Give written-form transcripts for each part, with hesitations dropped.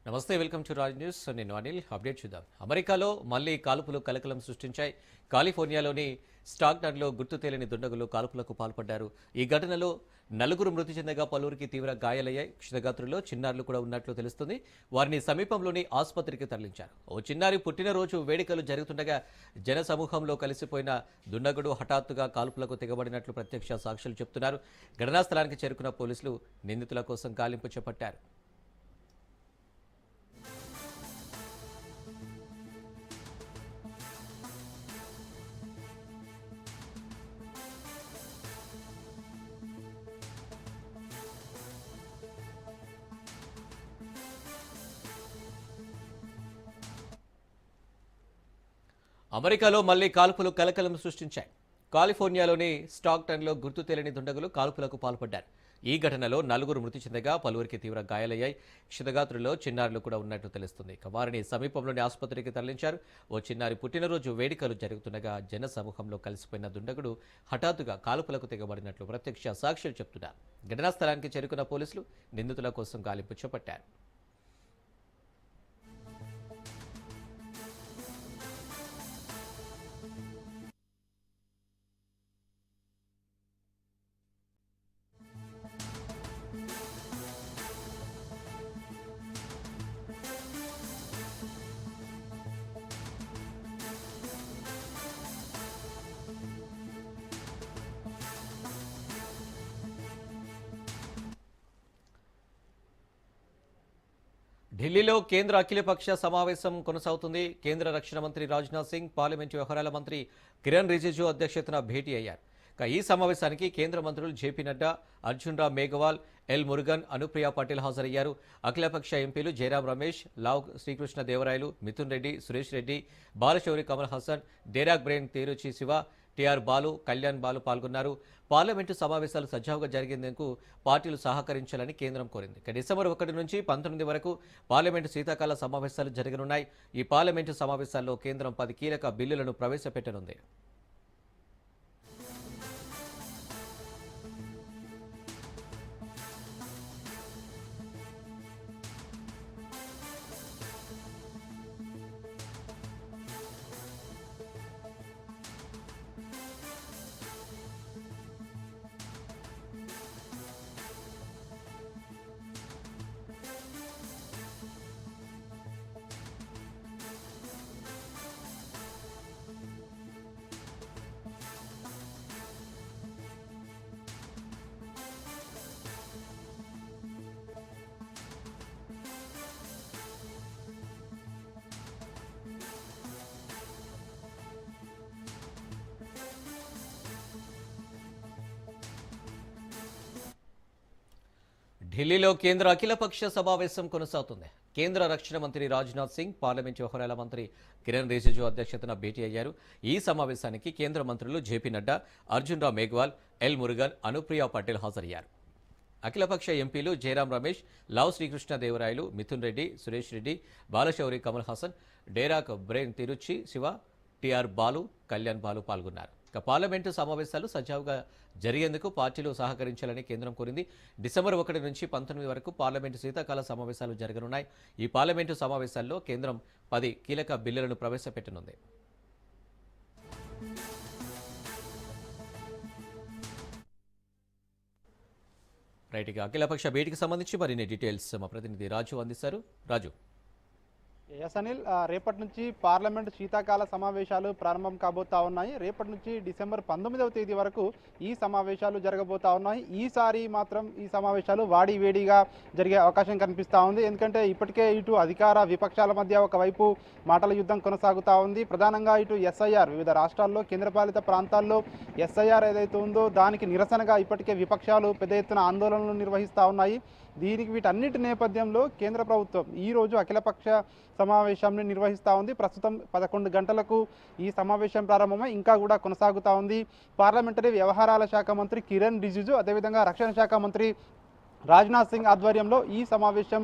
నమస్తే, welcome to Raj news. నేను Anil. Update చూద్దాం. అమెరికాలో మళ్లీ కాల్పులు కలకలం సృష్టించాయి. కాలిఫోర్నియాలోని స్టాక్టన్లో గుర్తు తెలియని దుండగులు కాల్పులకు పాల్పడ్డారు. ఈ ఘటనలో నలుగురు మృతి చెందగా పలువురికి తీవ్ర గాయాలయ్యాయి. క్షతగాత్రుల్లో చిన్నారులు కూడా ఉన్నట్లు తెలుస్తుంది. వారిని సమీపంలోని ఆసుపత్రికి తరలించారు. ఓ చిన్నారి పుట్టినరోజు వేడుకలు జరుగుతుండగా జన సమూహంలో కలిసిపోయిన దుండగుడు హఠాత్తుగా కాల్పులకు తెగబడినట్లు ప్రత్యక్ష సాక్షులు చెబుతున్నారు. ఘటనా స్థలానికి చేరుకున్న పోలీసులు నిందితుల కోసం గాలింపు చేపట్టారు. అమెరికాలో మళ్లీ కాల్పులు కలకలం సృష్టించాయి. కాలిఫోర్నియాలోని స్టాక్టన్లో గుర్తు తెలియని దుండగులు కాల్పులకు పాల్పడ్డారు. ఈ ఘటనలో నలుగురు మృతి చెందగా పలువురికి తీవ్ర గాయాలయ్యాయి. క్షతగాత్రుల్లో చిన్నారులు కూడా ఉన్నట్లు తెలుస్తుంది. వారిని సమీపంలోని ఆసుపత్రికి తరలించారు. ఓ చిన్నారి పుట్టినరోజు వేడుకలు జరుగుతుండగా జన సమూహంలో కలిసిపోయిన దుండగుడు హఠాత్తుగా కాల్పులకు తెగబడినట్లు ప్రత్యక్ష సాక్షులు చెబుతున్నారు. ఘటనా స్థలానికి చేరుకున్న పోలీసులు నిందితుల కోసం గాలింపు చేపట్టారు. ఢిల్లీలో కేంద్ర అఖిలపక్ష సమావేశం కొనసాగుతుంది. కేంద్ర రక్షణ మంత్రి రాజ్నాథ్ సింగ్, పార్లమెంటు వ్యవహారాల మంత్రి కిరణ్ రిజిజు అధ్యక్షతన భేటీ అయ్యారు. ఈ సమావేశానికి కేంద్ర మంత్రులు జేపీ నడ్డా, అర్జున్ రామ్ మేఘవాల్, ఎల్ మురుగన్, అనుప్రియ పటేల్ హాజరయ్యారు. అఖిలపక్ష ఎంపీలు జయరాం రమేష్, లావ్ శ్రీకృష్ణ దేవరాయలు, మిథున్ రెడ్డి, సురేష్ రెడ్డి, బాలశౌరి కమల్ హాసన్, డేరాక్ బ్రెయిన్ తేరుచి శివ, టిఆర్ బాలు, కళ్యాణ్ బాలు పాల్గొన్నారు. పార్లమెంటు సమావేశాలు సజావుగా జరిగేందుకు పార్టీలు సహకరించాలని కేంద్రం కోరింది. డిసెంబర్ 1 నుంచి 19 వరకు పార్లమెంటు శీతాకాల సమావేశాలు జరగనున్నాయి. ఈ పార్లమెంటు సమావేశాల్లో కేంద్రం 10 కీలక బిల్లులను ప్రవేశపెట్టనుంది. ఢిల్లీలో కేంద్ర అఖిలపక్ష సమావేశం కొనసాగుతుంది. కేంద్ర రక్షణ మంత్రి రాజ్నాథ్ సింగ్, పార్లమెంటు వ్యవహారాల మంత్రి కిరణ్ రిజిజు అధ్యక్షతన భేటీ అయ్యారు. ఈ సమావేశానికి కేంద్ర మంత్రులు జేపీ నడ్డా, అర్జున్ రామ్ మేఘవాల్, ఎల్ మురుగన్, అనుప్రియ పటేల్ హాజరయ్యారు. అఖిలపక్ష ఎంపీలు జయరాం రమేష్, లావ్ శ్రీకృష్ణ దేవరాయలు, మిథున్ రెడ్డి, సురేష్ రెడ్డి, బాలశౌరి కమల్ హాసన్, డేరాక్ బ్రెయిన్ తిరుచి శివ, టిఆర్ బాలు, కళ్యాణ్ బాలు పాల్గొన్నారు. పార్లమెంటు సమావేశాలు సజావుగా జరిగేందుకు పార్టీలు సహకరించాలని కేంద్రం కోరింది. డిసెంబర్ 1 నుంచి 19 వరకు పార్లమెంటు శీతాకాల సమావేశాలు జరగనున్నాయి. ఈ పార్లమెంటు సమావేశాల్లో కేంద్రం 10 కీలక బిల్లులను ప్రవేశపెట్టనుంది. రైట్గా అఖిలపక్ష భేటీకి సంబంధించి మరిన్ని డీటెయిల్స్ మా ప్రతినిధి రాజు అందిస్తారు. రాజు. అనిల్, రేపటి నుంచి పార్లమెంటు శీతాకాల సమావేశాలు ప్రారంభం కాబోతా ఉన్నాయి. రేపటి నుంచి డిసెంబర్ 19వ తేదీ వరకు ఈ సమావేశాలు జరగబోతా ఉన్నాయి. ఈసారి మాత్రం ఈ సమావేశాలు వాడివేడిగా జరిగే అవకాశం కనిపిస్తూ ఉంది. ఎందుకంటే ఇప్పటికే ఇటు అధికార విపక్షాల మధ్య ఒకవైపు మాటల యుద్ధం కొనసాగుతూ ఉంది. ప్రధానంగా ఇటు ఎస్ఐఆర్, వివిధ రాష్ట్రాల్లో కేంద్రపాలిత ప్రాంతాల్లో ఎస్ఐఆర్ ఏదైతే ఉందో దానికి నిరసనగా ఇప్పటికే విపక్షాలు పెద్ద ఎత్తున ఆందోళనలు నిర్వహిస్తూ ఉన్నాయి. వీటన్నిటి నేపథ్యంలో కేంద్ర ప్రభుత్వం ఈరోజు అఖిలపక్ష సమావేశాన్ని నిర్వహిస్తూ ఉంది. ప్రస్తుతం 11 గంటలకు ఈ సమావేశం ప్రారంభమై ఇంకా కూడా కొనసాగుతూ ఉంది. పార్లమెంటరీ వ్యవహారాల శాఖ మంత్రి కిరణ్ రిజిజు, అదేవిధంగా రక్షణ శాఖ మంత్రి రాజ్నాథ్ సింగ్ ఆధ్వర్యంలో ఈ సమావేశం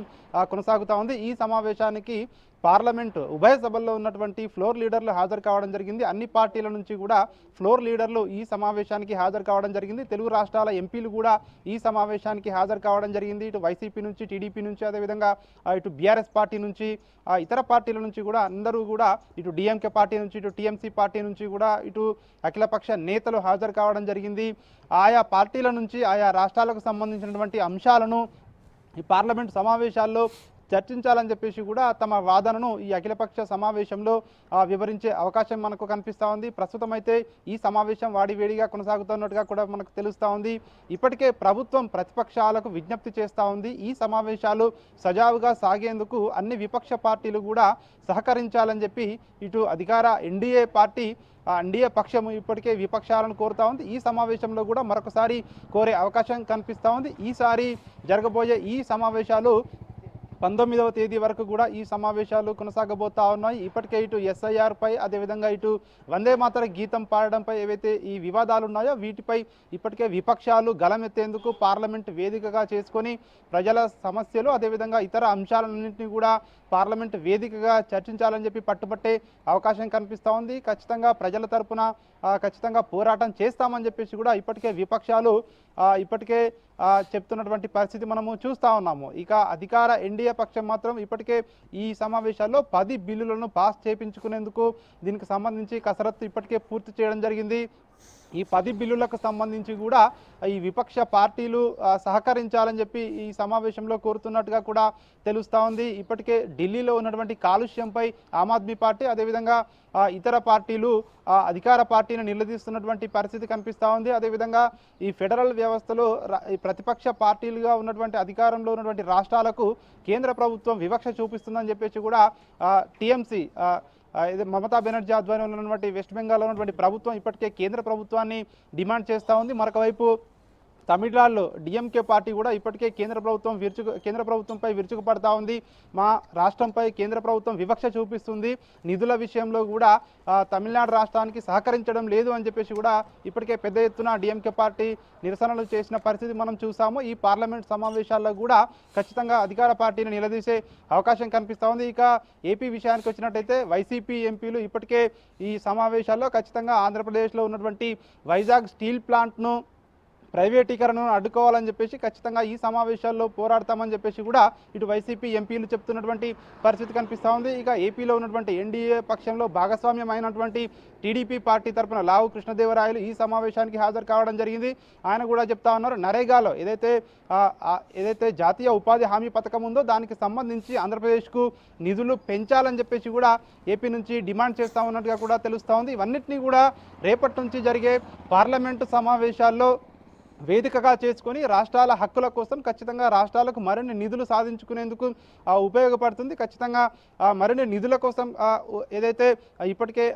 కొనసాగుతూ ఉంది. ఈ సమావేశానికి పార్లమెంటు ఉభయ సభల్లో ఉన్నటువంటి ఫ్లోర్ లీడర్లు హాజరు కావడం జరిగింది. అన్ని పార్టీల నుంచి కూడా ఫ్లోర్ లీడర్లు ఈ సమావేశానికి హాజరు కావడం జరిగింది. తెలుగు రాష్ట్రాల ఎంపీలు కూడా ఈ సమావేశానికి హాజరు కావడం జరిగింది. ఇటు వైసీపీ నుంచి, టీడీపీ నుంచి, అదేవిధంగా ఇటు బీఆర్ఎస్ పార్టీ నుంచి, ఇతర పార్టీల నుంచి కూడా అందరూ కూడా, ఇటు డిఎంకే పార్టీ నుంచి, ఇటు టీఎంసీ పార్టీ నుంచి కూడా, ఇటు అఖిలపక్ష నేతలు హాజరు కావడం జరిగింది. ఆయా పార్టీల నుంచి ఆయా రాష్ట్రాలకు సంబంధించినటువంటి అంశాలను ఈ పార్లమెంట్ సమావేశాల్లో చర్చించాలని చెప్పేసి కూడా తమ వాదనను ఈ అఖిలపక్ష సమావేశంలో వివరించే అవకాశం మనకు కనిపిస్తూ ఉంది. ప్రస్తుతం అయితే ఈ సమావేశం వాడివేడిగా కొనసాగుతున్నట్టుగా కూడా మనకు తెలుస్తూ ఉంది. ఇప్పటికే ప్రభుత్వం ప్రతిపక్షాలకు విజ్ఞప్తి చేస్తూ ఉంది. ఈ సమావేశాలు సజావుగా సాగేందుకు అన్ని విపక్ష పార్టీలు కూడా సహకరించాలని చెప్పి ఇటు అధికార ఎన్డీఏ పార్టీ ఎన్డీఏ పక్షం ఇప్పటికే విపక్షాలను కోరుతా ఉంది. ఈ సమావేశంలో కూడా మరొకసారి కోరే అవకాశం కనిపిస్తూ ఉంది. ఈసారి జరగబోయే ఈ సమావేశాలు 19వ తేదీ వరకు కూడా ఈ సమావేశాలు కొనసాగబోతా ఉన్నాయి. ఇప్పటికే ఇటు ఎస్ఐఆర్ పై, అదేవిధంగా ఇటు వందే మాతర గీతం పాడడంపై ఏవైతే ఈ వివాదాలు ఉన్నాయో వీటిపై ఇప్పటికే విపక్షాలు గలమెత్తేందుకు పార్లమెంట్ వేదికగా చేసుకొని ప్రజల సమస్యలు, అదేవిధంగా ఇతర అంశాలన్నింటినీ కూడా పార్లమెంట్ వేదికగా చర్చించాలని చెప్పి పట్టుబట్టే అవకాశం కనిపిస్తూ ఉంది. ఖచ్చితంగా ప్రజల తరపున ఖచ్చితంగా పోరాటం చేస్తామని చెప్పేసి కూడా ఇప్పటికే విపక్షాలు ఇప్పటికే చెప్తున్నటువంటి పరిస్థితి మనము చూస్తూ ఉన్నాము. ఇక అధికార ఎన్డీఏ పక్షం మాత్రం ఇప్పటికే ఈ సమావేశాల్లో 10 బిల్లులను పాస్ చేయించుకునేందుకు దీనికి సంబంధించి కసరత్తు ఇప్పటికే పూర్తి చేయడం జరిగింది. ఈ 10 బిల్లులకు సంబంధించి కూడా ఈ విపక్ష పార్టీలు సహకరించాలని చెప్పి ఈ సమావేశంలో కోరుతున్నట్టుగా కూడా తెలుస్తూ ఉంది. ఇప్పటికే ఢిల్లీలో ఉన్నటువంటి కాలుష్యంపై ఆమ్ ఆద్మీ పార్టీ, అదేవిధంగా ఇతర పార్టీలు అధికార పార్టీని నిలదీస్తున్నటువంటి పరిస్థితి కనిపిస్తూ ఉంది. అదేవిధంగా ఈ ఫెడరల్ వ్యవస్థలో ఈ ప్రతిపక్ష పార్టీలుగా ఉన్నటువంటి అధికారంలో ఉన్నటువంటి రాష్ట్రాలకు కేంద్ర ప్రభుత్వం వివక్ష చూపిస్తుందని చెప్పేసి కూడా టీఎంసీ మమతా బెనర్జీ ఆధ్వర్యంలో ఉన్నటువంటి వెస్ట్ బెంగాల్లో ఉన్నటువంటి ప్రభుత్వం ఇప్పటికే కేంద్ర ప్రభుత్వాన్ని డిమాండ్ చేస్తూ ఉంది. మరొక వైపు తమిళనాడులో డిఎంకే పార్టీ కూడా ఇప్పటికే కేంద్ర ప్రభుత్వంపై విరుచుకుపడతా ఉంది. మా రాష్ట్రంపై కేంద్ర ప్రభుత్వం వివక్ష చూపిస్తుంది, నిధుల విషయంలో కూడా తమిళనాడు రాష్ట్రానికి సహకరించడం లేదు అని చెప్పేసి కూడా ఇప్పటికే పెద్ద ఎత్తున డిఎంకే పార్టీ నిరసనలు చేసిన పరిస్థితి మనం చూసాము. ఈ పార్లమెంట్ సమావేశాల్లో కూడా ఖచ్చితంగా అధికార పార్టీని నిలదీసే అవకాశం కనిపిస్తూ ఉంది. ఇక ఏపీ విషయానికి వచ్చినట్టయితే వైసీపీ ఎంపీలు ఇప్పటికే ఈ సమావేశాల్లో ఖచ్చితంగా ఆంధ్రప్రదేశ్లో ఉన్నటువంటి వైజాగ్ స్టీల్ ప్లాంట్ను ప్రైవేటీకరణను అడ్డుకోవాలని చెప్పేసి ఖచ్చితంగా ఈ సమావేశాల్లో పోరాడతామని చెప్పేసి కూడా ఇటు వైసీపీ ఎంపీలు చెప్తున్నటువంటి పరిస్థితి కనిపిస్తూ ఉంది. ఇక ఏపీలో ఉన్నటువంటి ఎన్డీఏ పక్షంలో భాగస్వామ్యం అయినటువంటి టీడీపీ పార్టీ తరఫున లావు కృష్ణదేవరాయలు ఈ సమావేశానికి హాజరు కావడం జరిగింది. ఆయన కూడా చెప్తా ఉన్నారు, నరేగాలో ఏదైతే జాతీయ ఉపాధి హామీ పథకం ఉందో దానికి సంబంధించి ఆంధ్రప్రదేశ్కు నిధులు పెంచాలని చెప్పేసి కూడా ఏపీ నుంచి డిమాండ్ చేస్తూ ఉన్నట్టుగా కూడా తెలుస్తూ ఉంది. ఇవన్నిటినీ కూడా రేపటి నుంచి జరిగే పార్లమెంటు సమావేశాల్లో వేదికగా చేసుకొని రాష్ట్రాల హక్కుల కోసం ఖచ్చితంగా రాష్ట్రాలకు మరిన్ని నిధులు సాధించుకునేందుకు ఉపయోగపడుతుంది. ఖచ్చితంగా మరిన్ని నిధుల కోసం ఏదైతే ఇప్పటికే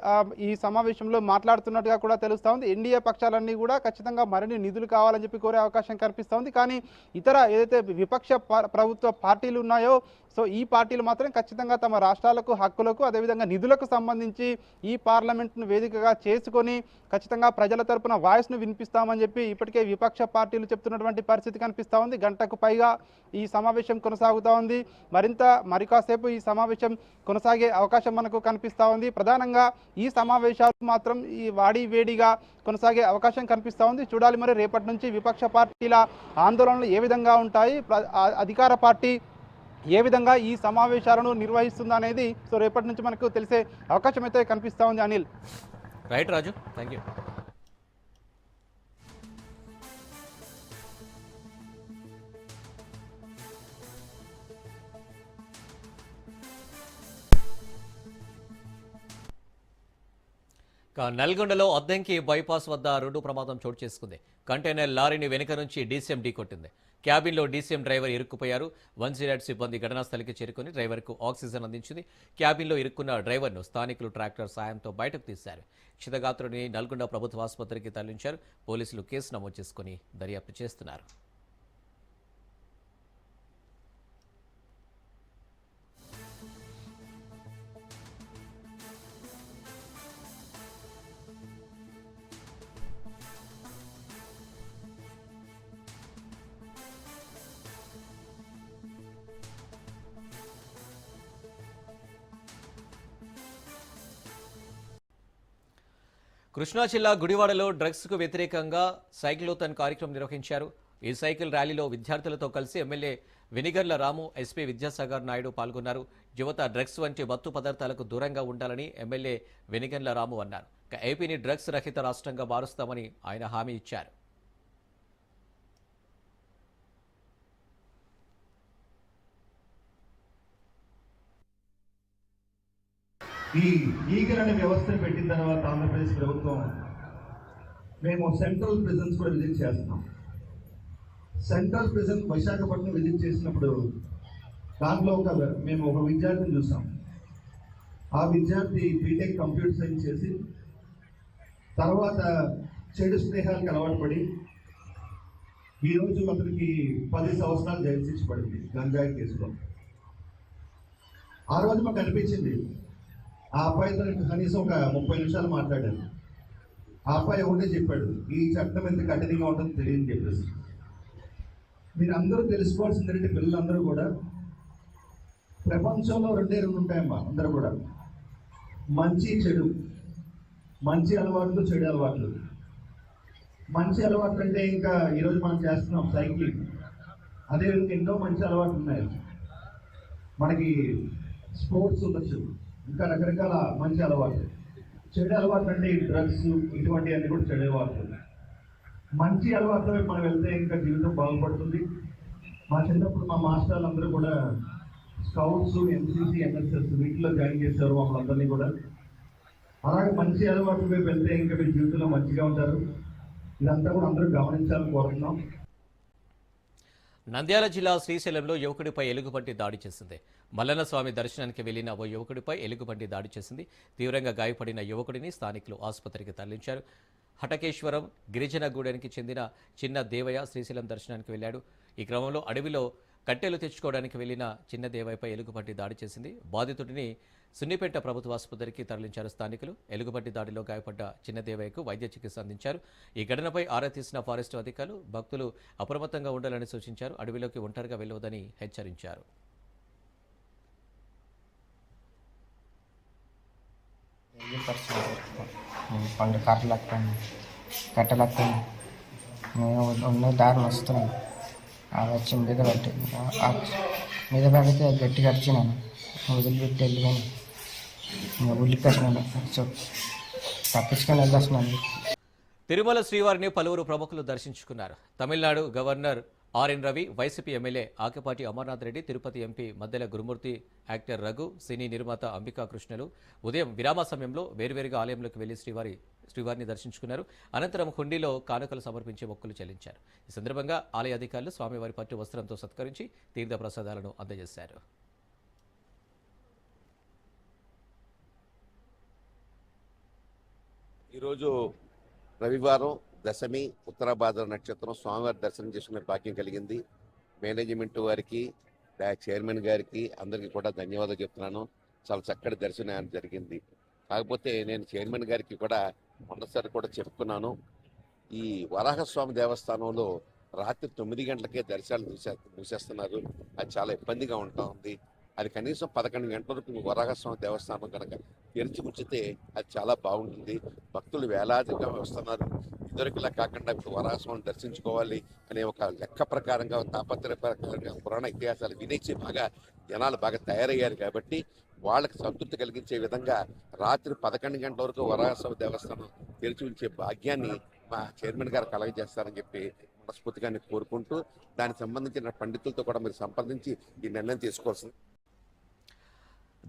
ఈ సమావేశంలో మాట్లాడుతున్నట్టుగా కూడా తెలుస్తూ ఉంది. ఎన్డీఏ పక్షాలన్నీ కూడా ఖచ్చితంగా మరిన్ని నిధులు కావాలని చెప్పి కోరే అవకాశం కనిపిస్తూ ఉంది. కానీ ఇతర ఏదైతే విపక్ష ప్రభుత్వ పార్టీలు ఉన్నాయో సో ఈ పార్టీలు మాత్రం ఖచ్చితంగా తమ రాష్ట్రాలకు హక్కులకు, అదేవిధంగా నిధులకు సంబంధించి ఈ పార్లమెంట్ను వేదికగా చేసుకొని ఖచ్చితంగా ప్రజల తరపున వాయిస్ను వినిపిస్తామని చెప్పి ఇప్పటికే విపక్ష పార్టీలు చెప్తున్నటువంటి పరిస్థితి కనిపిస్తూ ఉంది. గంటకు పైగా ఈ సమావేశం కొనసాగుతూ ఉంది. మరికాసేపు ఈ సమావేశం కొనసాగే అవకాశం మనకు కనిపిస్తూ ఉంది. ప్రధానంగా ఈ సమావేశాలు మాత్రం ఈ వేడిగా కొనసాగే అవకాశం కనిపిస్తూ ఉంది. చూడాలి మరి రేపటి నుంచి విపక్ష పార్టీల ఆందోళనలు ఏ విధంగా ఉంటాయి, అధికార పార్టీ ఏ విధంగా ఈ సమావేశాలను నిర్వహిస్తుందా అనేది సో రేపటి నుంచి మనకు తెలిసే అవకాశం అయితే కనిపిస్తూ ఉంది. Anil. Right Raju, thank you. నల్గొండలో అద్దంకి బైపాస్ వద్ద రోడ్డు ప్రమాదం చోటు చేసుకుంది. కంటైనర్ లారీని వెనుక నుంచి డీసీఎం ఢీకొట్టింది. క్యాబిన్లో డీసీఎం డ్రైవర్ ఇరుక్కుపోయారు. 108 సిబ్బంది ఘటనా స్థలికి చేరుకుని డ్రైవర్కు ఆక్సిజన్ అందించింది. క్యాబిన్లో ఇరుక్కున్న డ్రైవర్ను స్థానికులు ట్రాక్టర్ సాయంతో బయటకు తీశారు. క్షతగాత్రుడిని నల్గొండ ప్రభుత్వ ఆసుపత్రికి తరలించారు. పోలీసులు కేసు నమోదు చేసుకుని దర్యాప్తు చేస్తున్నారు. కృష్ణా జిల్లా గుడివాడలో డ్రగ్స్కు వ్యతిరేకంగా సైక్లోథాన్ కార్యక్రమం నిర్వహించారు. ఈ సైకిల్ ర్యాలీలో విద్యార్థులతో కలిసి ఎమ్మెల్యే వెనిగండ్ల రాము, ఎస్పీ విద్యాసాగర్ నాయుడు పాల్గొన్నారు. యువత డ్రగ్స్ వంటి మత్తు పదార్థాలకు దూరంగా ఉండాలని ఎమ్మెల్యే వెనిగండ్ల రాము అన్నారు. ఏపీని డ్రగ్స్ రహిత రాష్ట్రంగా మారుస్తామని ఆయన హామీ ఇచ్చారు. ఈ ఈగల్ అనే వ్యవస్థను పెట్టిన తర్వాత ఆంధ్రప్రదేశ్ ప్రభుత్వం మేము సెంట్రల్ ప్రిజన్స్ కూడా విజిట్ చేస్తున్నాం. సెంట్రల్ ప్రిజన్ విశాఖపట్నం విజిట్ చేసినప్పుడు దాంట్లో మేము ఒక విద్యార్థిని చూసాం. ఆ విద్యార్థి బీటెక్ కంప్యూటర్ సైన్స్ చేసి తర్వాత చెడు స్నేహాలకు అలవాటు పడి ఈరోజు అతనికి 10 సంవత్సరాలు జైలు శిక్ష పడింది గంజాయి కేసులో. ఆ రోజు మాకు అనిపించింది, ఆ అబ్బాయితో కనీసం ఒక 30 నిమిషాలు మాట్లాడాను. ఆ అబ్బాయి ఒకటే చెప్పాడు, ఈ చట్టం ఎంత కఠినంగా ఉంటుందో తెలియని చెప్పేసి. మీరు అందరూ తెలుసుకోవాల్సింది ఏంటంటే పిల్లలందరూ కూడా ప్రపంచంలో రెండే ఉంటాయమ్మా. అందరూ కూడా మంచి చెడు, మంచి అలవాట్లు, చెడు అలవాట్లు. మంచి అలవాట్లు అంటే ఇంకా ఈరోజు మనం చేస్తున్నాం సైక్లింగ్. అదేవిధంగా ఎన్నో మంచి అలవాట్లు ఉన్నాయి. మనకి స్పోర్ట్స్ ఉండొచ్చు, ఇంకా రకరకాల మంచి అలవాట్లు. చెడు అలవాట్లు అంటే ఈ డ్రగ్స్ ఇటువంటివన్నీ కూడా చెడు అలవాట్లు. మంచి అలవాట్లు మనం వెళ్తే ఇంకా జీవితం బాగుపడుతుంది. మా చిన్నప్పుడు మా మాస్టర్లు అందరూ కూడా స్కౌట్స్, ఎన్సీసీ, ఎన్ఎస్ఎస్ వీటిలో జాయిన్ చేశారు మమ్మల్ని అందరినీ కూడా. అలాగే మంచి అలవాట్లు వైపు వెళ్తే ఇంకా మీ జీవితంలో మంచిగా ఉంటారు. ఇదంతా కూడా అందరూ గమనించాలని కోరుతున్నాం. నంద్యాల జిల్లా శ్రీశైలంలో యువకుడిపై ఎలుగుబంటి దాడి చేసింది. మల్లన్న స్వామి దర్శనానికి వెళ్లిన ఓ యువకుడిపై ఎలుగుబంటి దాడి చేసింది. తీవ్రంగా గాయపడిన యువకుడిని స్థానికులు ఆసుపత్రికి తరలించారు. హటకేశ్వరం గిరిజనగూడెనికి చెందిన చిన్న దేవయ్య శ్రీశైలం దర్శనానికి వెళ్లాడు. ఈ క్రమంలో అడవిలో కట్టెలు తెచ్చుకోవడానికి వెళ్లిన చిన్న దేవయ్యపై ఎలుగుబంటి దాడి చేసింది. బాధితుడిని సున్నిపేట ప్రభుత్వ ఆసుపత్రికి తరలించారు స్థానికులు. ఎలుగుబంటి దాడిలో గాయపడ్డ చిన్న దేవయ్యకు వైద్య చికిత్స అందించారు. ఈ ఘటనపై ఆరా తీసిన ఫారెస్టు అధికారులు భక్తులు అప్రమత్తంగా ఉండాలని సూచించారు. అడవిలోకి ఒంటరిగా వెళ్లవద్దని హెచ్చరించారు. పండు కట్టలక్కని మేము ఉన్న దారి వస్తున్నాం. అది వచ్చి మీద పట్టి మీద పడితే గట్టిగా వచ్చినాను, వదిలిపెట్టి వెళ్ళిపోయాను. ఇంకా ఉల్లికొచ్చినాను, తప్పించుకొని వెళ్ళొచ్చినాను. తిరుమల శ్రీవారిని పలువురు ప్రముఖులు దర్శించుకున్నారు. Tamil Nadu governor R N Ravi, YCP MLA Akipati Amarnath Reddy, Tirupati MP Maddela Gurumurthy, actor Raghu, cine నిర్మాత అంబికా కృష్ణలు ఉదయం విరామ సమయంలో వేర్వేరుగా ఆలయంలోకి వెళ్లి శ్రీవారిని దర్శించుకున్నారు. అనంతరం హుండీలో కానుకలు సమర్పించి మొక్కులు చెల్లించారు. ఈ సందర్భంగా ఆలయ అధికారులు స్వామివారి పట్టు వస్త్రంతో సత్కరించి తీర్థ ప్రసాదాలను అందజేశారు. ఈరోజు రవివారం దశమి, ఉత్తరాభాద్ర నక్షత్రం, స్వామివారి దర్శనం చేసుకునే భాగ్యం కలిగింది. మేనేజ్మెంట్ వారికి, చైర్మన్ గారికి అందరికీ కూడా ధన్యవాదాలు చెప్తున్నాను. చాలా చక్కటి దర్శనం జరిగింది. కాకపోతే నేను చైర్మన్ గారికి కూడా మొన్నసారి కూడా చెప్పుకున్నాను, ఈ వరాహస్వామి దేవస్థానంలో రాత్రి 9 గంటలకే దర్శనాలు మూసేస్తున్నారు. అది చాలా ఇబ్బందిగా ఉంటుంది. అది కనీసం 11 గంటల వరకు వరాహస్వామి దేవస్థానం కనుక తెరిచి ఉంచితే అది చాలా బాగుంటుంది. భక్తులు వేలాదిగా వస్తున్నారు. ఇదివరకులా కాకుండా ఇప్పుడు వరాహస్వామిని దర్శించుకోవాలి అనే ఒక లెక్క ప్రకారంగా, తాపత్రయ ప్రకారంగా పురాణ ఇతిహాసాలు వినేసి జనాలు బాగా తయారయ్యారు. కాబట్టి వాళ్ళకి సంతృప్తి కలిగించే విధంగా రాత్రి 11 గంటల వరకు వరాహస్వామి దేవస్థానం తెరిచి ఉంచే భాగ్యాన్ని మా చైర్మన్ గారు కలగజేస్తారని చెప్పి మనస్ఫూర్తిగా కోరుకుంటూ, దానికి సంబంధించిన పండితులతో కూడా మీరు సంప్రదించి ఈ నిర్ణయం తీసుకోవాల్సింది.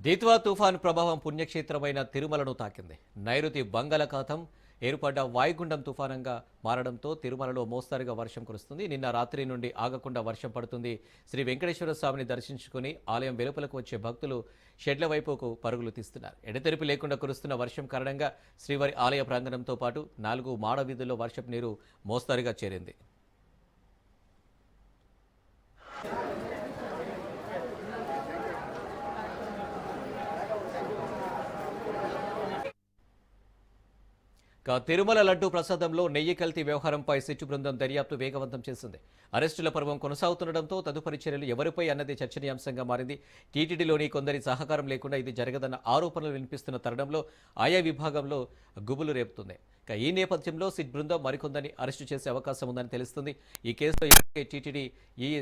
దిత్వా తుఫాను ప్రభావం పుణ్యక్షేత్రమైన తిరుమలను తాకింది. నైరుతి బంగాళాఖాతం ఏర్పడ్డ వాయుగుండం తుఫానంగా మారడంతో తిరుమలలో మోస్తరుగా వర్షం కురుస్తుంది. నిన్న రాత్రి నుండి ఆగకుండా వర్షం పడుతుంది. శ్రీ వెంకటేశ్వర స్వామిని దర్శించుకుని ఆలయం వెలుపలకు వచ్చే భక్తులు షెడ్ల వైపుకు పరుగులు తీస్తున్నారు. ఎడతెరిపి లేకుండా కురుస్తున్న వర్షం కారణంగా శ్రీవారి ఆలయ ప్రాంగణంతో పాటు 4 మాడ వీధుల్లో వర్షపు నీరు మోస్తరుగా చేరింది. తిరుమల లడ్డూ ప్రసాదంలో నెయ్యి కల్తీ వ్యవహారంపై సిట్టు బృందం దర్యాప్తు వేగవంతం చేసింది. అరెస్టుల పర్వం కొనసాగుతుండటంతో తదుపరి చర్యలు ఎవరిపై అన్నది చర్చనీయాంశంగా మారింది. టీటీడీలోని కొందరి సహకారం లేకుండా ఇది జరగదన్న ఆరోపణలు వినిపిస్తున్న తరుణంలో ఆయా విభాగంలో గుబులు రేపుతుంది. ఈ నేపథ్యంలో సిట్ బృందం మరికొందరిని అరెస్టు చేసే అవకాశం ఉందని తెలుస్తుంది. ఈ కేసులో టీటీడీ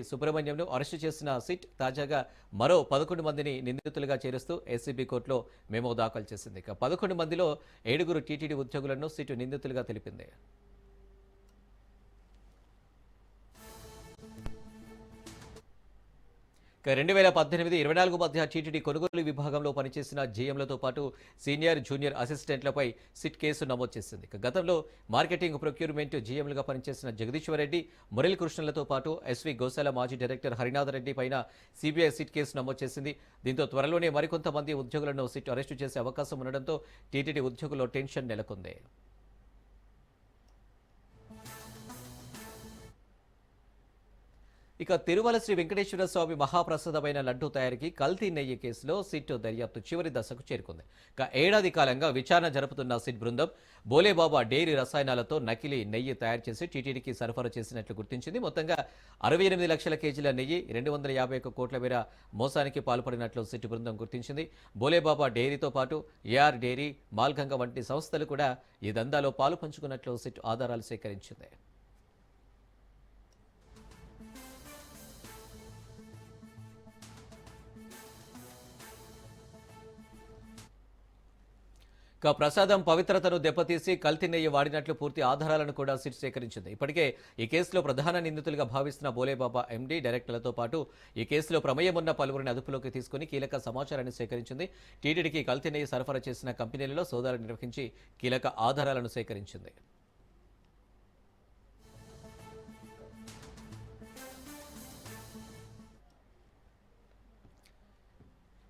సుబ్రహ్మణ్యంను అరెస్టు చేసిన సిట్ తాజాగా మరో 11 మందిని నిందితులుగా చేరుస్తూ ఏసీబీ కోర్టులో మెమో దాఖలు చేసింది. 11 మందిలో 7 టీటీడీ ఉద్యోగులను సిట్ నిందితులుగా తెలిపింది. ఇక 2018-24 మధ్య టీటీడీ కొనుగోలు విభాగంలో పనిచేసిన జేఎంలతో పాటు సీనియర్, జూనియర్ అసిస్టెంట్లపై సిట్ కేసు నమోదు చేసింది. గతంలో మార్కెటింగ్, ప్రొక్యూర్మెంట్ జీఎంలుగా పనిచేసిన జగదీశ్వర్ రెడ్డి, మురళీ కృష్ణలతో పాటు ఎస్వి గోశాల మాజీ డైరెక్టర్ హరినాథ్ రెడ్డి పైన సిబిఐ సిట్ కేసు నమోదు చేసింది. దీంతో త్వరలోనే మరికొంతమంది ఉద్యోగులను సిట్ అరెస్టు చేసే అవకాశం ఉండడంతో టీటీడీ ఉద్యోగుల్లో టెన్షన్ నెలకొంది. ఇక తిరుమల శ్రీ వెంకటేశ్వర స్వామి మహాప్రసాదమైన లడ్డూ తయారీకి కల్తీ నెయ్యి కేసులో సిట్ దర్యాప్తు చివరి దశకు చేరుకుంది. ఇక ఏడాది కాలంగా విచారణ జరుపుతున్న సిట్ బృందం బోలేబాబా డైరీ రసాయనాలతో నకిలీ నెయ్యి తయారు చేసి టీటీడీకి సరఫరా చేసినట్లు గుర్తించింది. మొత్తంగా 68 లక్షల కేజీల నెయ్యి, 251 కోట్ల మేర మోసానికి పాల్పడినట్లు సిట్ బృందం గుర్తించింది. బోలేబాబా డైరీతో పాటు ఏఆర్ డైరీ, మాల్గంగ వంటి సంస్థలు కూడా ఈ దందాలో పాలు పంచుకున్నట్లు సిట్ ఆధారాలు సేకరించింది. ప్రసాదం పవిత్రతను దెబ్బతీసి కల్తీ నెయ్యి వాడినట్లు పూర్తి ఆధారాలను కూడా సిట్ సేకరించింది. ఇప్పటికే ఈ కేసులో ప్రధాన నిందితులుగా భావిస్తున్న బోలేబాబా ఎండీ, డైరెక్టర్లతో పాటు ఈ కేసులో ప్రమేయం ఉన్న పలువురిని అదుపులోకి తీసుకుని కీలక సమాచారాన్ని సేకరించింది. టీటీడీకి కల్తీ నెయ్యి సరఫరా చేసిన కంపెనీలలో సోదాలు నిర్వహించి కీలక ఆధారాలను సేకరించింది.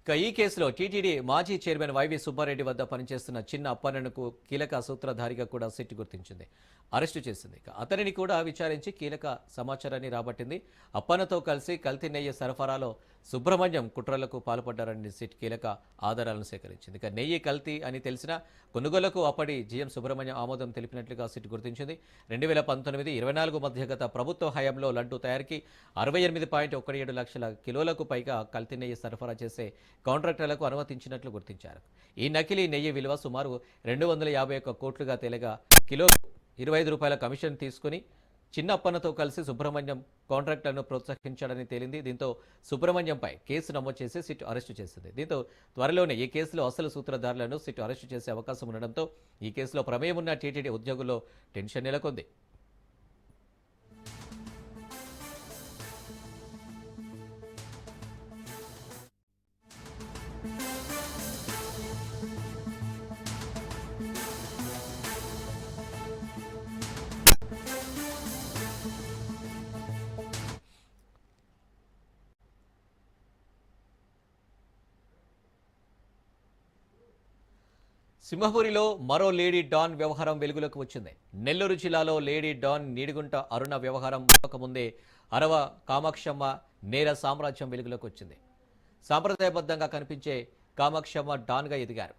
ఈ కేసులో టీటీడీ మాజీ చైర్మన్ వైవి సుబ్బారెడ్డి వద్ద పనిచేస్తున్న చిన్న అప్పన్నకు కీలక సూత్రధారిగా కూడా సిట్ గుర్తించింది, అరెస్టు చేసింది. అతనిని కూడా విచారించి కీలక సమాచారాన్ని రాబట్టింది. అప్పన్నతో కలిసి కల్తీ నెయ్యి సరఫరాలో సుబ్రహ్మణ్యం కుట్రలకు పాల్పడ్డారని సిట్ కీలక ఆధారాలను సేకరించింది. నెయ్యి కల్తీ అని తెలిసినా కొనుగోలుకు అప్పటి జీఎం సుబ్రహ్మణ్యం ఆమోదం తెలిపినట్లుగా సిట్ గుర్తించింది. 2019-24 మధ్య గత ప్రభుత్వ హయాంలో లడ్డూ తయారీకి 68.17 లక్షల కిలోలకు పైగా కల్తీ నెయ్యి సరఫరా చేసే కాంట్రాక్టర్లకు అనుమతించినట్లు గుర్తించారు. ఈ నకిలీ నెయ్యి విలువ సుమారు 251 కోట్లుగా తేలగా కిలో 25 రూపాయల కమిషన్ తీసుకుని చిన్నప్పన్నతో కలిసి సుబ్రహ్మణ్యం కాంట్రాక్టర్ను ప్రోత్సహించాడని తేలింది. దీంతో సుబ్రహ్మణ్యంపై కేసు నమోదు చేసి సిట్ అరెస్టు చేసింది. దీంతో త్వరలోనే ఈ కేసులో అసలు సూత్రధారులను సిట్ అరెస్టు చేసే అవకాశం ఉండడంతో ఈ కేసులో ప్రమేయం ఉన్న టీటీడీ ఉద్యోగుల్లో టెన్షన్ నెలకొంది. సింహపురిలో మరో లేడీ డాన్ వ్యవహారం వెలుగులోకి వచ్చింది. నెల్లూరు జిల్లాలో లేడీ డాన్ నీడిగుంట అరుణ వ్యవహారం ముందే అరవ కామాక్షమ్మ నేర సామ్రాజ్యం వెలుగులోకి వచ్చింది. సాంప్రదాయబద్ధంగా కనిపించే కామాక్షమ్మ డాన్గా ఎదిగారు.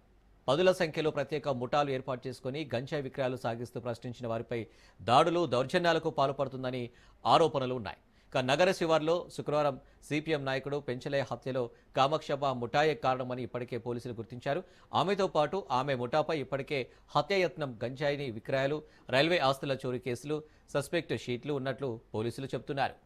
పదుల సంఖ్యలో ప్రత్యేక ముఠాలు ఏర్పాటు చేసుకుని గంజాయి విక్రయాలు సాగిస్తూ ప్రశ్నించిన వారిపై దాడులు, దౌర్జన్యాలకు పాల్పడుతుందని ఆరోపణలు ఉన్నాయి. నగర శివార్లో శుక్రవారం సిపిఎం నాయకుడు పెంచలయ్య హత్యలో కామాక్షమ్మ ముఠాయే కారణమని ఇప్పటికే పోలీసులు గుర్తించారు. ఆమెతో పాటు ఆమె ముఠాపై ఇప్పటికే హత్యాయత్నం, గంజాయిని విక్రయాలు, రైల్వే ఆస్తుల చోరీ కేసులు, సస్పెక్ట్ షీట్లు ఉన్నట్లు పోలీసులు చెబుతున్నారు.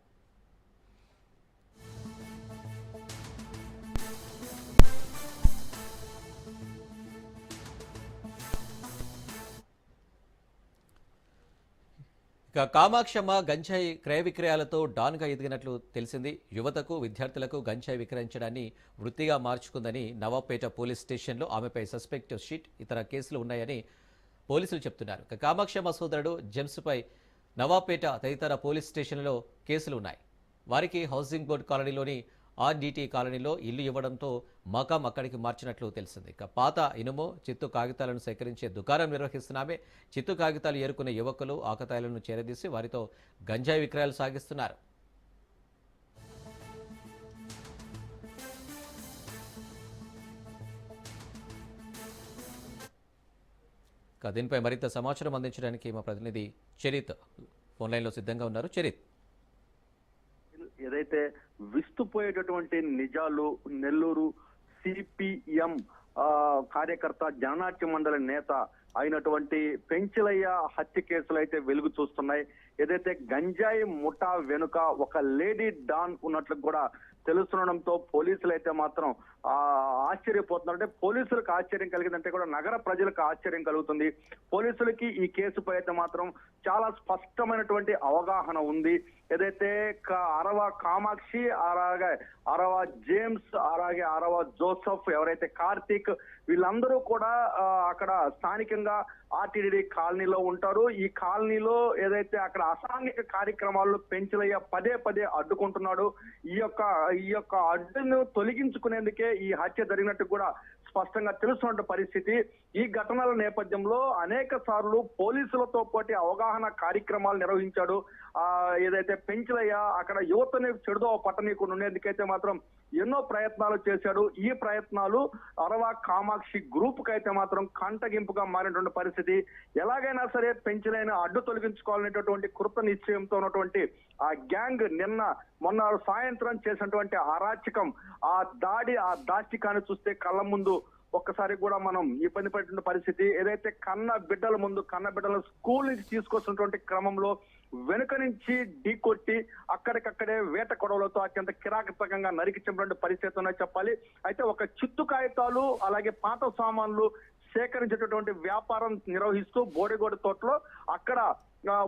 కామాక్షమ్మ గంజాయి క్రయ విక్రయాలతో డాన్గా ఎదిగినట్లు తెలిసింది. యువతకు, విద్యార్థులకు గంజాయి విక్రయించడాన్ని వృత్తిగా మార్చుకుందని నవాబ్పేట పోలీస్ స్టేషన్లో ఆమెపై సస్పెక్ట్ షీట్, ఇతర కేసులు ఉన్నాయని పోలీసులు చెప్తున్నారు. కామాక్షమ్మ సోదరుడు జెమ్స్పై నవాబ్పేట తదితర పోలీస్ స్టేషన్లలో కేసులు ఉన్నాయి. వారికి హౌసింగ్ బోర్డు కాలనీలోని ఆర్డీటీ కాలనీలో ఇల్లు ఇవ్వడంతో మకాం అక్కడికి మార్చినట్లు తెలిసింది. పాత ఇనుము, చిత్తు కాగితాలను సేకరించే దుకాణం నిర్వహిస్తున్నామే. చిత్తు కాగితాలు ఏరుకునే యువకులు ఆకతాయిలను చేరదీసి వారితో గంజాయి విక్రయాలు సాగిస్తున్నారు. దీనిపై మరింత సమాచారం అందించడానికి మా ప్రతినిధి చరిత్ ఫోన్ లైన్లో సిద్ధంగా ఉన్నారు. చరిత్, ఏదైతే విస్తుపోయేటటువంటి నిజాలు నెల్లూరు సిపిఎం కార్యకర్త, జననాట్య మండలి నేత అయినటువంటి పెంచలయ్య హత్య కేసులు అయితే వెలుగు చూస్తున్నాయి. ఏదైతే గంజాయి ముఠా వెనుక ఒక లేడీ డాన్ ఉన్నట్లు కూడా తెలుస్తుండడంతో పోలీసులు అయితే మాత్రం ఆశ్చర్యపోతున్నారు. అంటే పోలీసులకు ఆశ్చర్యం కలిగిందంటే కూడా నగర ప్రజలకు ఆశ్చర్యం కలుగుతుంది. పోలీసులకి ఈ కేసుపై అయితే మాత్రం చాలా స్పష్టమైనటువంటి అవగాహన ఉంది. ఏదైతే అరవ కామాక్షి, అలాగే అరవ జేమ్స్, అలాగే అరవ జోసఫ్, ఎవరైతే కార్తీక్, వీళ్ళందరూ కూడా అక్కడ స్థానికంగా ఆర్టీడీ కాలనీలో ఉంటారు. ఈ కాలనీలో ఏదైతే అక్కడ అసాంఘిక కార్యక్రమాల్లో పెంచలయ్య పదే పదే అడ్డుకుంటున్నాడు. ఈ యొక్క అడ్డును తొలగించుకునేందుకే ఈ హత్య జరిగినట్టు కూడా స్పష్టంగా తెలుస్తున్న పరిస్థితి. ఈ ఘటనల నేపథ్యంలో అనేక సార్లు పోలీసులతో పాటు అవగాహన కార్యక్రమాలు నిర్వహించాడు. ఏదైతే పెంచలయ్య అక్కడ యువతని చెడుదో పట్టనీకు ఉండేందుకైతే మాత్రం ఎన్నో ప్రయత్నాలు చేశాడు. ఈ ప్రయత్నాలు అరవ కామాక్షి గ్రూప్ కి అయితే మాత్రం కంటగింపుగా మారినటువంటి పరిస్థితి. ఎలాగైనా సరే పెంచలైన అడ్డు తొలగించుకోవాలనేటటువంటి కృత నిశ్చయంతో ఉన్నటువంటి ఆ గ్యాంగ్ మొన్న సాయంత్రం చేసినటువంటి అరాచకం, ఆ దాష్టికాన్ని చూస్తే కళ్ళ ముందు ఒక్కసారి కూడా మనం ఇబ్బంది పడిన పరిస్థితి. ఏదైతే కన్న బిడ్డలను స్కూల్ నుంచి తీసుకొస్తున్నటువంటి క్రమంలో వెనుక నుంచి ఢీకొట్టి అక్కడికక్కడే వేట కొడవలతో అత్యంత కిరాతకంగా నరికి చంపినటువంటి పరిస్థితి ఉన్నాయి చెప్పాలి. అయితే ఒక చిత్తు కాగితాలు అలాగే పాత సామాన్లు సేకరించేటటువంటి వ్యాపారం నిర్వహిస్తూ బోడిగోడ తోటలో అక్కడ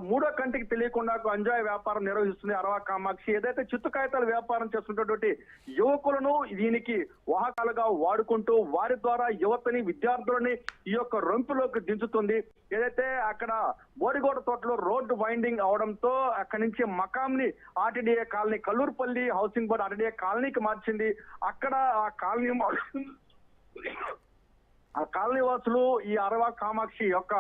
మూడో కంటికి తెలియకుండా గంజాయి వ్యాపారం నిర్వహిస్తుంది అరవ కామాక్షి. ఏదైతే చిత్తు కాగితాల వ్యాపారం చేస్తున్నటువంటి యువకులను దీనికి వాహకాలుగా వాడుకుంటూ వారి ద్వారా యువతని, విద్యార్థులని ఈ యొక్క రొంపులోకి దించుతుంది. ఏదైతే అక్కడ బోడిగోడ తోటలో రోడ్డు వైండింగ్ అవడంతో అక్కడి నుంచి మకాంని ఆర్టీడీఏ కాలనీ, కల్లూరుపల్లి హౌసింగ్ బోర్డు ఆర్టీడీఏ కాలనీకి మార్చింది. అక్కడ ఆ కాలనీ వాసులు ఈ అరవ కామాక్షి యొక్క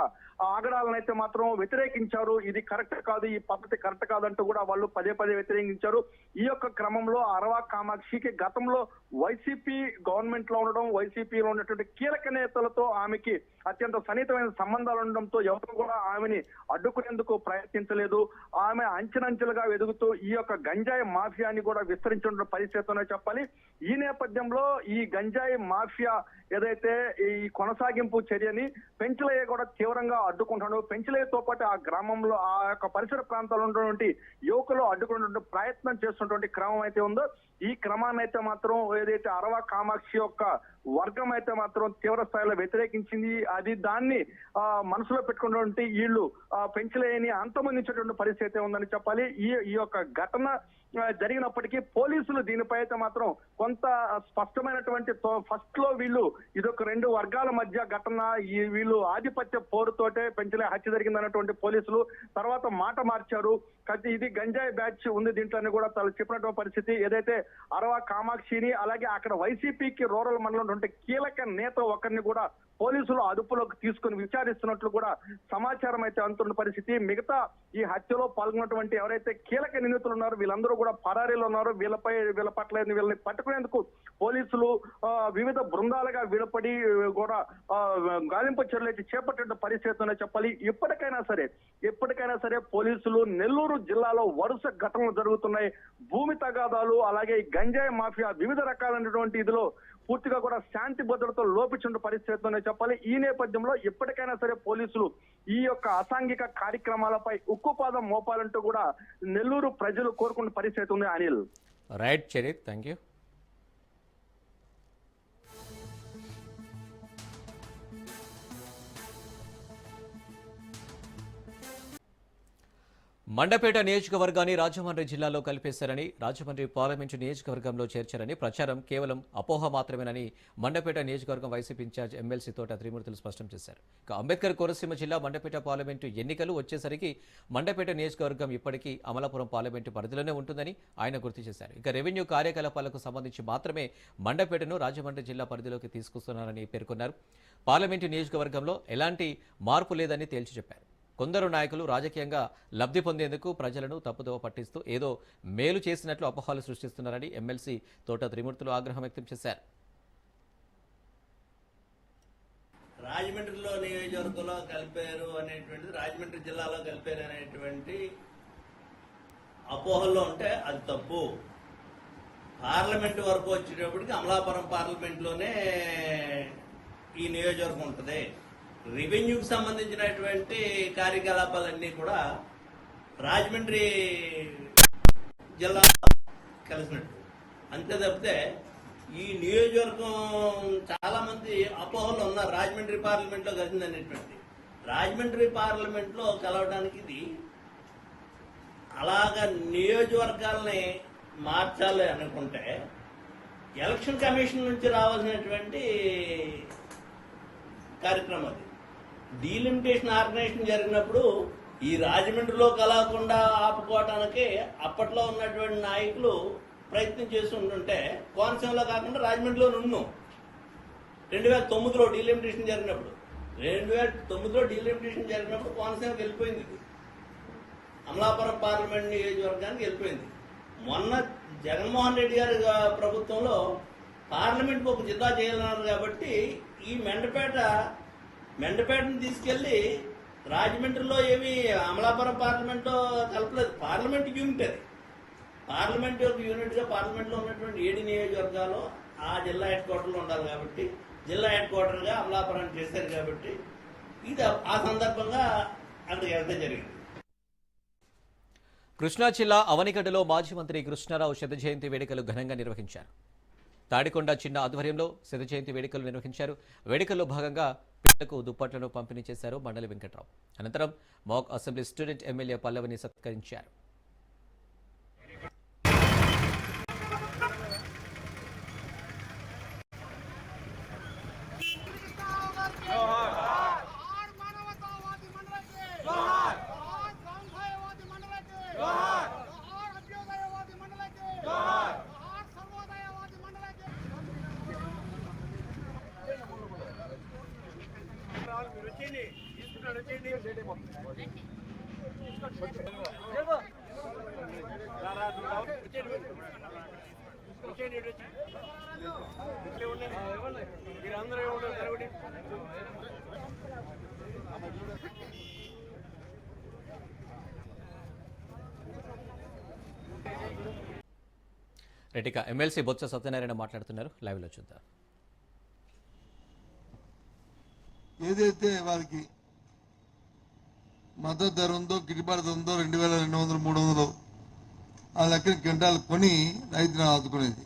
ఆగడాలను అయితే మాత్రం వ్యతిరేకించారు. ఇది కరెక్ట్ కాదు, ఈ పద్ధతి కరెక్ట్ కాదంటూ కూడా వాళ్ళు పదే పదే వ్యతిరేకించారు. ఈ యొక్క క్రమంలో అరవ కామాక్షికి గతంలో వైసీపీ గవర్నమెంట్ లో ఉండడం, వైసీపీలో ఉన్నటువంటి కీలక నేతలతో ఆమెకి అత్యంత సన్నిహితమైన సంబంధాలు ఉండడంతో ఎవరు కూడా ఆమెని అడ్డుకునేందుకు ప్రయత్నించలేదు. ఆమె అంచెలంచెలుగా ఎదుగుతూ ఈ యొక్క గంజాయి మాఫియాని కూడా విస్తరించిన పరిస్థితి చెప్పాలి. ఈ నేపథ్యంలో ఈ గంజాయి మాఫియా ఏదైతే ఈ కొనసాగింపు చర్యని పెంచలయ్య కూడా తీవ్రంగా అడ్డుకుంటాడు. పెంచలయ్యతో పాటు ఆ గ్రామంలో ఆ యొక్క పరిసర ప్రాంతాల్లో ఉన్నటువంటి యువకులు అడ్డుకునే ప్రయత్నం చేస్తున్నటువంటి క్రమం అయితే ఉందో, ఈ క్రమాన్ని అయితే మాత్రం ఏదైతే అరవ కామాక్షి యొక్క వర్గం అయితే మాత్రం తీవ్ర స్థాయిలో వ్యతిరేకించింది. అది దాన్ని మనసులో పెట్టుకున్నటువంటి వీళ్ళు పెంచలేని అంతమందించేటువంటి పరిస్థితి అయితే ఉందని చెప్పాలి. ఈ యొక్క ఘటన జరిగినప్పటికీ పోలీసులు దీనిపై అయితే మాత్రం కొంత స్పష్టమైనటువంటి ఫస్ట్ లో వీళ్ళు ఇదొక రెండు వర్గాల మధ్య ఘటన, వీళ్ళు ఆధిపత్య పోరుతోటే పెంచలే హత్య జరిగిందన్నటువంటి పోలీసులు తర్వాత మాట మార్చారు. ఇది గంజాయి బ్యాచ్ ఉంది దీంట్లోని కూడా చెప్పినటువంటి పరిస్థితి. ఏదైతే అరవ కామాక్షిని అలాగే అక్కడ వైసీపీకి రూరల్ మండలం కీలక నేత ఒకరిని కూడా పోలీసులు అదుపులోకి తీసుకుని విచారిస్తున్నట్లు కూడా సమాచారం అయితే అందుతున్న పరిస్థితి. మిగతా ఈ హత్యలో పాల్గొన్నటువంటి ఎవరైతే కీలక నిందితులు ఉన్నారో వీళ్ళందరూ కూడా పరారీలో ఉన్నారు. వీళ్ళ పట్ల వీళ్ళని పట్టుకునేందుకు పోలీసులు వివిధ బృందాలుగా విడపడి కూడా గాలింపు చర్యలు అయితే చేపట్టిన పరిస్థితి చెప్పాలి. ఎప్పటికైనా సరే పోలీసులు నెల్లూరు జిల్లాలో వరుస ఘటనలు జరుగుతున్నాయి. భూమి తగాదాలు అలాగే గంజాయి మాఫియా వివిధ రకాలైనటువంటి ఇదిలో పూర్తిగా కూడా శాంతి భద్రతలు లోపించిన పరిస్థితితోనే చెప్పాలి. ఈ నేపథ్యంలో ఎప్పటికైనా సరే పోలీసులు ఈ యొక్క అసాంఘిక కార్యక్రమాలపై ఉక్కుపాదం మోపాలంటూ కూడా నెల్లూరు ప్రజలు కోరుకున్న పరిస్థితి ఉంది. Anil. Right Charith, thank you. Mandapeta నియోజకవర్గాన్ని రాజమండ్రి జిల్లాలో కలిపేశారని, రాజమండ్రి పార్లమెంటు నియోజకవర్గంలో చేర్చారని ప్రచారం కేవలం అపోహ మాత్రమేనని మండపేట నియోజకవర్గం వైసీపీ ఇన్ఛార్జ్ ఎమ్మెల్సీ తోట త్రిమూర్తులు స్పష్టం చేశారు. ఇక అంబేద్కర్ కోనసీమ జిల్లా మండపేట పార్లమెంటు ఎన్నికలు వచ్చేసరికి మండపేట నియోజకవర్గం ఇప్పటికీ అమలాపురం పార్లమెంటు పరిధిలోనే ఉంటుందని ఆయన గుర్తు చేశారు. ఇక రెవెన్యూ కార్యకలాపాలకు సంబంధించి మాత్రమే మండపేటను రాజమండ్రి జిల్లా పరిధిలోకి తీసుకొస్తున్నారని పేర్కొన్నారు. పార్లమెంటు నియోజకవర్గంలో ఎలాంటి మార్పు లేదని తేల్చి చెప్పారు. కొందరు నాయకులు రాజకీయంగా లబ్ధి పొందేందుకు ప్రజలను తప్పుదోవ పట్టిస్తూ ఏదో మేలు చేసినట్లు అపోహలు సృష్టిస్తున్నారని ఎమ్మెల్సీ తోట త్రిమూర్తులు ఆగ్రహం వ్యక్తం చేశారు. రాజమండ్రిలో నియోజకవర్గంలో కలిపారు అనేటువంటిది, రాజమండ్రి జిల్లాలో కలిపారు అనేటువంటి అపోహల్లో ఉంటే అది తప్పు. పార్లమెంటు వరకు వచ్చేటప్పటికి అమలాపురం పార్లమెంట్లోనే ఈ నియోజకవర్గం ఉంటుంది. రెవెన్యూకి సంబంధించినటువంటి కార్యకలాపాలన్నీ కూడా రాజమండ్రి జిల్లా కలిసినట్టు. అంతే తప్పితే ఈ నియోజకవర్గం చాలా మంది అపోహలు ఉన్నారు, రాజమండ్రి పార్లమెంట్లో కలిసింది అనేటువంటి. రాజమండ్రి పార్లమెంట్లో కలవడానికి ఇది అలాగా నియోజకవర్గాల్ని మార్చాలి అనుకుంటే ఎలక్షన్ కమిషన్ నుంచి రావాల్సినటువంటి కార్యక్రమం అది. డీలిమిటేషన్ ఆర్గనైజేషన్ జరిగినప్పుడు ఈ రాజమండ్రిలో కలవకుండా ఆపుకోవటానికి అప్పట్లో ఉన్నటువంటి నాయకులు ప్రయత్నం చేసి ఉంటుంటే కోనసీమలో కాకుండా రాజమండ్రిలో ఉన్నాం. 2009లో డీలిమిటేషన్ జరిగినప్పుడు 2009లో డీలిమిటేషన్ జరిగినప్పుడు కోనసీమకి వెళ్ళిపోయింది, ఇది అమలాపురం పార్లమెంట్ నియోజకవర్గానికి వెళ్ళిపోయింది. మొన్న జగన్మోహన్ రెడ్డి గారి ప్రభుత్వంలో పార్లమెంట్కి ఒక జిల్లా చేయాలన్నారు కాబట్టి ఈ మెండపేటను తీసుకెళ్లి రాజమండ్రిలో ఏమి అమలాపురం పార్లమెంట్లో కలపలేదు. పార్లమెంట్ యూనిట్ అది. పార్లమెంట్ యొక్క యూనిట్గా పార్లమెంట్లో ఉన్నటువంటి 7 నియోజకవర్గాలు ఆ జిల్లా హెడ్ క్వార్టర్లో ఉండాలి కాబట్టి జిల్లా హెడ్ క్వార్టర్గా అమలాపురం చేశారు కాబట్టి ఇది ఆ సందర్భంగా అక్కడికి వెళ్తే జరిగింది. కృష్ణా జిల్లా అవనిగడ్డలో మాజీ మంత్రి కృష్ణారావు శత జయంతి వేడుకలు ఘనంగా నిర్వహించారు. తాడికొండ చిన్న ఆధ్వర్యంలో శత జయంతి వేడుకలు నిర్వహించారు. వేడుకల్లో భాగంగా పిల్లలకు దుప్పట్లను పంపిణీ చేశారు మండలి వెంకట్రావు. అనంతరం మాక్ అసెంబ్లీ స్టూడెంట్ ఎమ్మెల్యే పల్లవిని సత్కరించారు. రెడ్డిక ఎమ్మెల్సీ బొత్స సత్యనారాయణ మాట్లాడుతున్నారు. లైవ్లో చూద్దాం. ఏదైతే వాళ్ళకి మద్దతు ధర ఉందో, గిట్టుబాటు ధర ఉందో 2200, 300 ఆ లెక్కన క్వింటాలు కొని రైతులను ఆదుకునేది.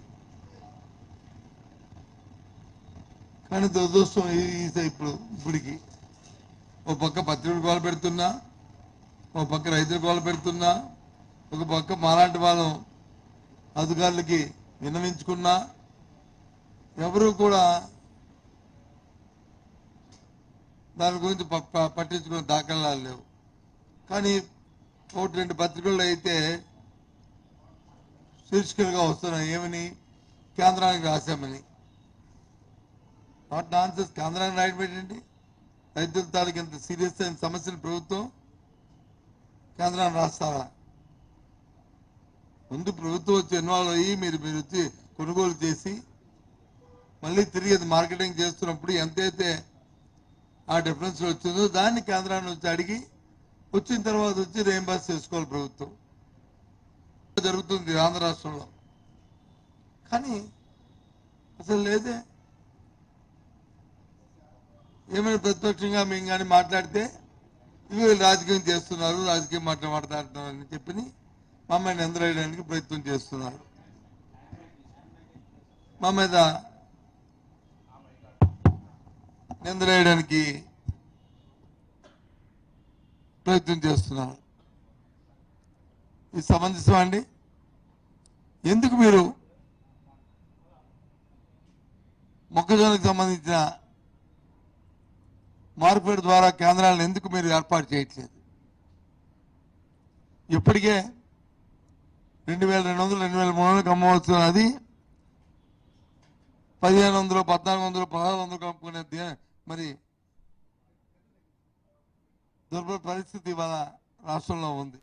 కానీ దురదృష్టం ఇప్పటికి ఒక పక్క పత్రికలు గోల పెడుతున్నా, ఒక పక్క రైతులు గోల పెడుతున్నా, ఒక పక్క మాలాంటి వాళ్ళం అధికారులకి విన్నవించుకున్నా ఎవరు కూడా దాని గురించి పట్టించుకునే దాఖలాలు లేవు. కానీ 1-2 పత్రికల్లో అయితే శీర్షికలుగా వస్తున్నాయి. ఏమని? కేంద్రానికి రాశామని. Not nonsense. కేంద్రానికి రాయడం ఏంటండి? రైతుల తాలూకు ఇంత సీరియస్ అయిన సమస్యలు ప్రభుత్వం కేంద్రాన్ని రాస్తారా? ముందు ప్రభుత్వం వచ్చి ఇన్వాల్వ్ అయ్యి మీరు వచ్చి కొనుగోలు చేసి మళ్ళీ తిరిగి అది మార్కెటింగ్ చేస్తున్నప్పుడు ఎంతైతే ఆ డిఫరెన్స్ వచ్చిందో దాన్ని కేంద్రాన్ని వచ్చి అడిగి వచ్చిన తర్వాత వచ్చి రీయింబర్స్ చేసుకోవాలి ప్రభుత్వం. జరుగుతుంది ఆంధ్ర రాష్ట్రంలో. కానీ అసలు లేదే. ఏమైనా ప్రతిపక్షంగా మేము కానీ మాట్లాడితే ఇవి రాజకీయం చేస్తున్నారు, రాజకీయం మాట్లాడుతున్నారు అని చెప్పి మమ్మల్ని నిందలేయడానికి ప్రయత్నం చేస్తున్నారు. మా మీద నిందలేయడానికి ప్రయత్నం చేస్తున్నారు. ఇది సమంజసమా అండి? ఎందుకు మీరు మొక్కజొన్నకు సంబంధించిన మార్కెట్ ద్వారా కేంద్రాలను ఎందుకు మీరు ఏర్పాటు చేయట్లేదు? ఇప్పటికే 2200, 2300 అమ్మవస్తున్న అది 1500, 1400, 1600 అమ్ముకునేది. మరి దుర్భర పరిస్థితి ఇవాళ రాష్ట్రంలో ఉంది.